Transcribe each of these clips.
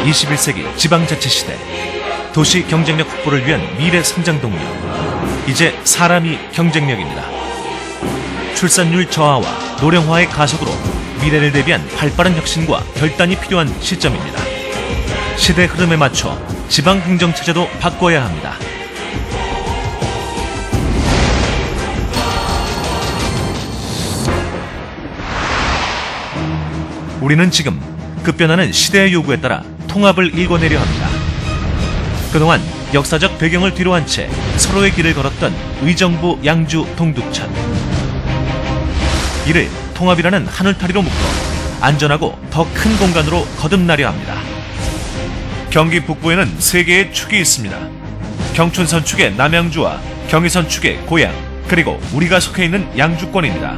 21세기 지방자치 시대, 도시 경쟁력 확보를 위한 미래 성장 동력. 이제 사람이 경쟁력입니다. 출산율 저하와 노령화의 가속으로 미래를 대비한 발빠른 혁신과 결단이 필요한 시점입니다. 시대 흐름에 맞춰 지방 행정 체제도 바꿔야 합니다. 우리는 지금 급변하는 시대의 요구에 따라 통합을 일궈내려 합니다. 그동안 역사적 배경을 뒤로한 채 서로의 길을 걸었던 의정부, 양주, 동두천. 이를 통합이라는 한 울타리로 묶어 안전하고 더 큰 공간으로 거듭나려 합니다. 경기 북부에는 세 개의 축이 있습니다. 경춘선 축의 남양주와 경의선 축의 고양, 그리고 우리가 속해 있는 양주권입니다.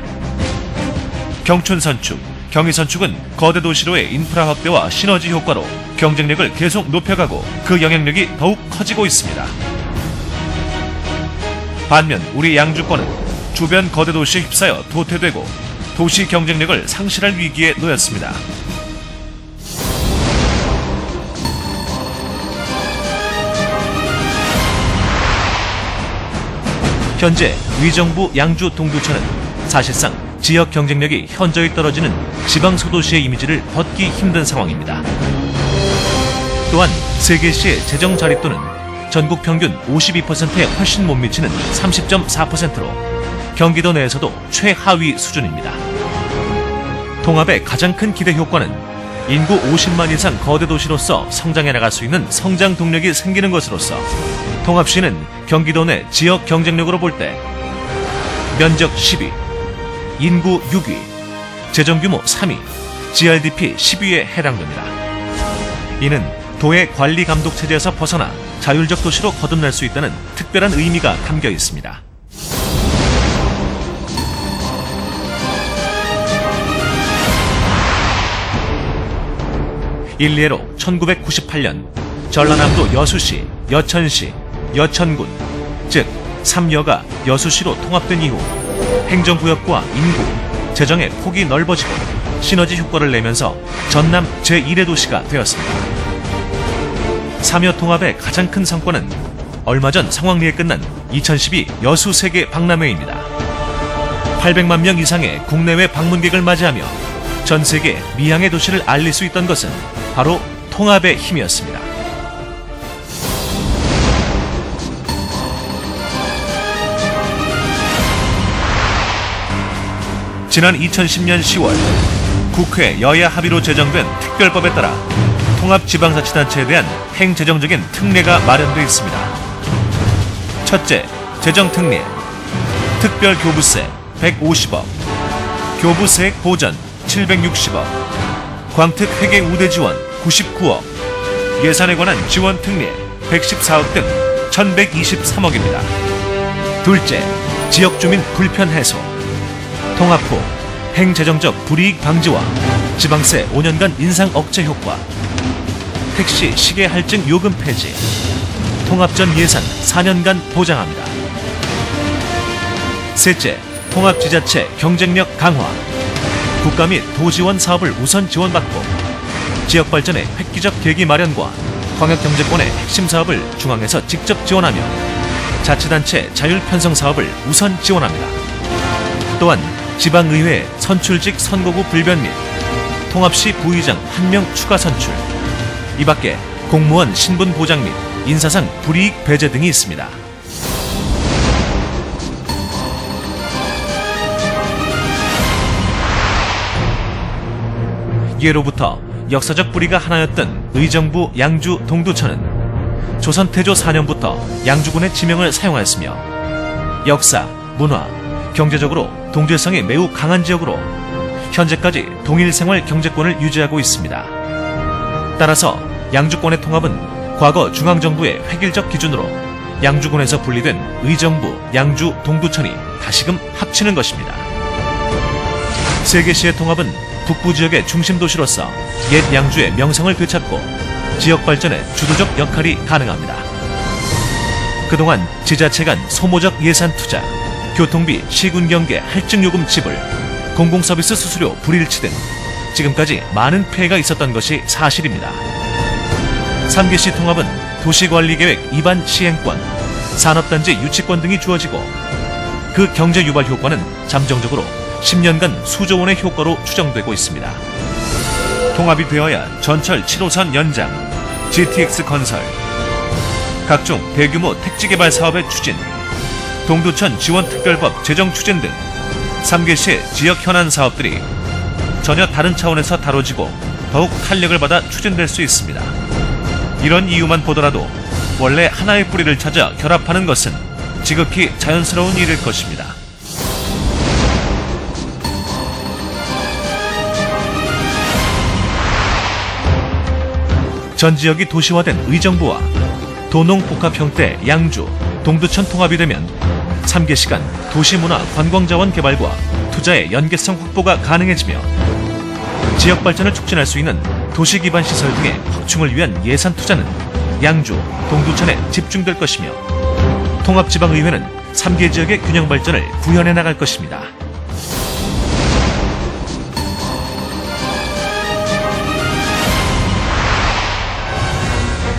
경춘선 축, 경의선 축은 거대 도시로의 인프라 확대와 시너지 효과로 경쟁력을 계속 높여가고 그 영향력이 더욱 커지고 있습니다. 반면 우리 양주권은 주변 거대 도시에 휩싸여 도태되고 도시 경쟁력을 상실할 위기에 놓였습니다. 현재 의정부, 양주, 동두천은 사실상 지역 경쟁력이 현저히 떨어지는 지방 소도시의 이미지를 벗기 힘든 상황입니다. 또한 세 개시의 재정 자립도는 전국 평균 52%에 훨씬 못 미치는 30.4%로 경기도 내에서도 최하위 수준입니다. 통합의 가장 큰 기대 효과는 인구 50만 이상 거대 도시로서 성장해 나갈 수 있는 성장 동력이 생기는 것으로서 통합시는 경기도 내 지역 경쟁력으로 볼 때 면적 10위, 인구 6위, 재정규모 3위, GRDP 10위에 해당됩니다. 이는 도의 관리 감독 체제에서 벗어나 자율적 도시로 거듭날 수 있다는 특별한 의미가 담겨 있습니다. 일례로 1998년 전라남도 여수시, 여천시, 여천군, 즉 3여가 여수시로 통합된 이후 행정구역과 인구, 재정의 폭이 넓어지고 시너지 효과를 내면서 전남 제1의 도시가 되었습니다. 3여 통합의 가장 큰 성과는 얼마 전 성황리에 끝난 2012 여수 세계 박람회입니다. 800만 명 이상의 국내외 방문객을 맞이하며 전 세계 미항의 도시를 알릴 수 있던 것은 바로 통합의 힘이었습니다. 지난 2010년 10월 국회 여야 합의로 제정된 특별법에 따라 통합지방자치단체에 대한 행재정적인 특례가 마련되어 있습니다. 첫째, 재정특례. 특별교부세 150억, 교부세액 보전 760억, 광특회계 우대 지원 99억, 예산에 관한 지원 특례 114억 등 1123억입니다. 둘째, 지역주민 불편 해소. 통합 후 행재정적 불이익 방지와 지방세 5년간 인상 억제 효과, 택시 시계 할증 요금 폐지, 통합 전 예산 4년간 보장합니다. 셋째, 통합지자체 경쟁력 강화. 국가 및 도지원 사업을 우선 지원받고 지역발전의 획기적 계기 마련과 광역경제권의 핵심 사업을 중앙에서 직접 지원하며 자치단체 자율 편성 사업을 우선 지원합니다. 또한 지방의회 선출직 선거구 불변 및 통합시 부의장 1명 추가 선출, 이 밖에 공무원 신분 보장 및 인사상 불이익 배제 등이 있습니다. 예로부터 역사적 뿌리가 하나였던 의정부, 양주, 동두천은 조선 태조 4년부터 양주군의 지명을 사용하였으며 역사, 문화, 경제적으로 동질성이 매우 강한 지역으로 현재까지 동일생활 경제권을 유지하고 있습니다. 따라서 양주권의 통합은 과거 중앙정부의 획일적 기준으로 양주군에서 분리된 의정부, 양주, 동두천이 다시금 합치는 것입니다. 세 개시의 통합은 북부 지역의 중심 도시로서 옛 양주의 명성을 되찾고 지역 발전에 주도적 역할이 가능합니다. 그동안 지자체 간 소모적 예산 투자, 교통비, 시군경계, 할증요금 지불, 공공서비스 수수료 불일치 등 지금까지 많은 폐해가 있었던 것이 사실입니다. 3개시 통합은 도시관리계획 입안 시행권, 산업단지 유치권 등이 주어지고 그 경제 유발 효과는 잠정적으로 10년간 수조 원의 효과로 추정되고 있습니다. 통합이 되어야 전철 7호선 연장, GTX 건설, 각종 대규모 택지 개발 사업의 추진, 동두천 지원특별법 제정 추진 등 3개시의 지역 현안 사업들이 전혀 다른 차원에서 다뤄지고 더욱 탄력을 받아 추진될 수 있습니다. 이런 이유만 보더라도 원래 하나의 뿌리를 찾아 결합하는 것은 지극히 자연스러운 일일 것입니다. 전 지역이 도시화된 의정부와 도농복합 형태 양주, 동두천 통합이 되면 3개시간 도시문화 관광자원 개발과 투자의 연계성 확보가 가능해지며 지역 발전을 촉진할 수 있는 도시 기반 시설 등의 확충을 위한 예산 투자는 양주, 동두천에 집중될 것이며 통합지방의회는 3개 지역의 균형 발전을 구현해 나갈 것입니다.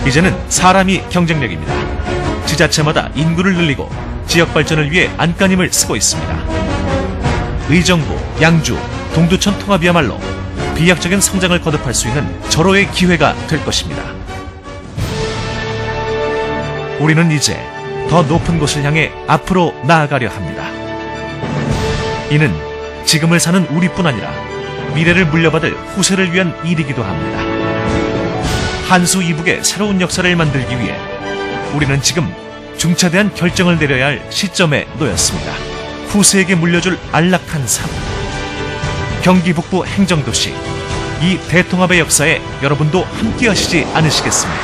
이제는 사람이 경쟁력입니다. 지자체마다 인구를 늘리고 지역 발전을 위해 안간힘을 쓰고 있습니다. 의정부, 양주, 동두천 통합이야말로 비약적인 성장을 거듭할 수 있는 절호의 기회가 될 것입니다. 우리는 이제 더 높은 곳을 향해 앞으로 나아가려 합니다. 이는 지금을 사는 우리뿐 아니라 미래를 물려받을 후세를 위한 일이기도 합니다. 한수 이북의 새로운 역사를 만들기 위해 우리는 지금 중차대한 결정을 내려야 할 시점에 놓였습니다. 후세에게 물려줄 안락한 삶. 경기 북부 행정도시 이 대통합의 역사에 여러분도 함께하시지 않으시겠습니까?